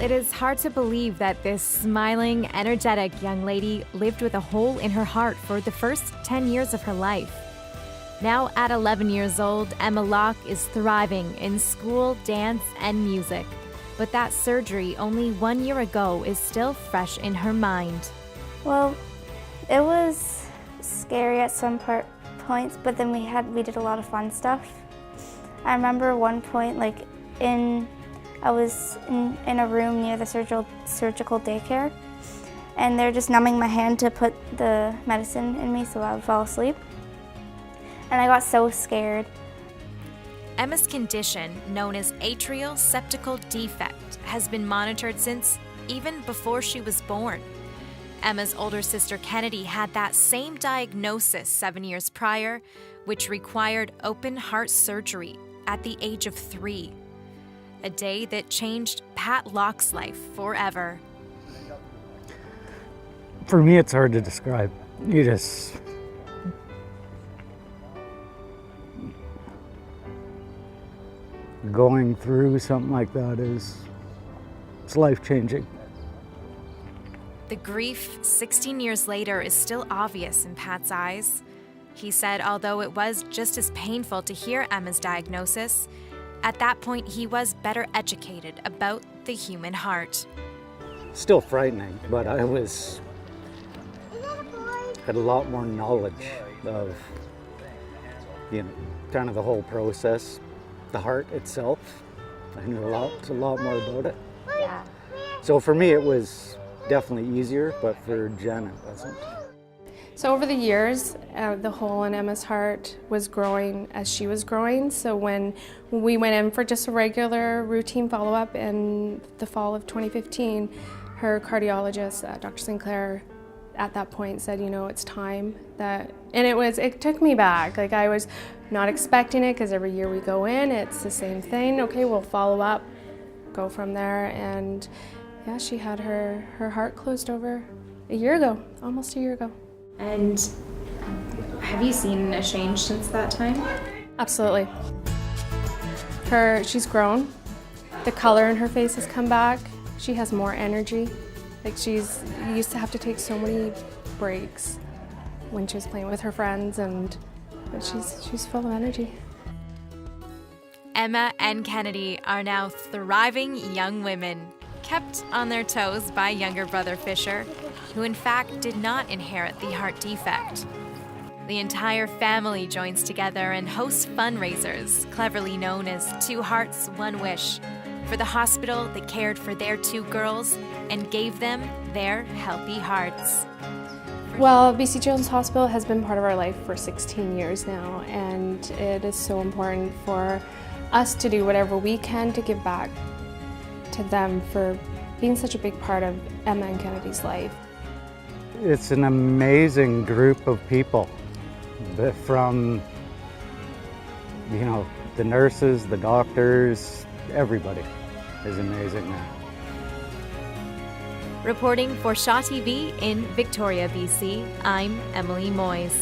It is hard to believe that this smiling, energetic young lady lived with a hole in her heart for the first 10 years of her life. Now at 11 years old, Emma Locke is thriving in school, dance, and music. But that surgery only 1 year ago is still fresh in her mind. Well, it was scary at some points, but then we did a lot of fun stuff. I remember one point, I was in a room near the surgical daycare, and they're just numbing my hand to put the medicine in me so I would fall asleep. And I got so scared. Emma's condition, known as atrial septal defect, has been monitored since even before she was born. Emma's older sister Kennedy had that same diagnosis 7 years prior, which required open heart surgery at the age of 3. A day that changed Pat Locke's life forever. For me, it's hard to describe. Going through something like that it's life-changing. The grief 16 years later is still obvious in Pat's eyes. He said although it was just as painful to hear Emma's diagnosis, at that point he was better educated about the human heart. Still frightening, but I had a lot more knowledge of, kind of the whole process, the heart itself. I knew a lot more about it. Yeah. So for me, it was definitely easier, but for Jen, it wasn't. So over the years, the hole in Emma's heart was growing as she was growing. So when we went in for just a regular routine follow-up in the fall of 2015, her cardiologist, Dr. Sinclair, at that point said, it's time that, and it took me back. I was not expecting it because every year we go in, it's the same thing. Okay, we'll follow up, go from there. And yeah, she had her heart closed over a year ago, almost a year ago. And have you seen a change since that time? Absolutely. She's grown. The color in her face has come back. She has more energy. She used to have to take so many breaks when she was playing with her friends, but she's full of energy. Emma and Kennedy are now thriving young women, kept on their toes by younger brother Fisher, who in fact did not inherit the heart defect. The entire family joins together and hosts fundraisers, cleverly known as Two Hearts, One Wish, for the hospital that cared for their 2 girls and gave them their healthy hearts. Well, BC Children's Hospital has been part of our life for 16 years now, and it is so important for us to do whatever we can to give back to them for being such a big part of Emma and Kennedy's life. It's an amazing group of people, from the nurses, the doctors, everybody is amazing now. Reporting for Shaw TV in Victoria, BC, I'm Emily Moyes.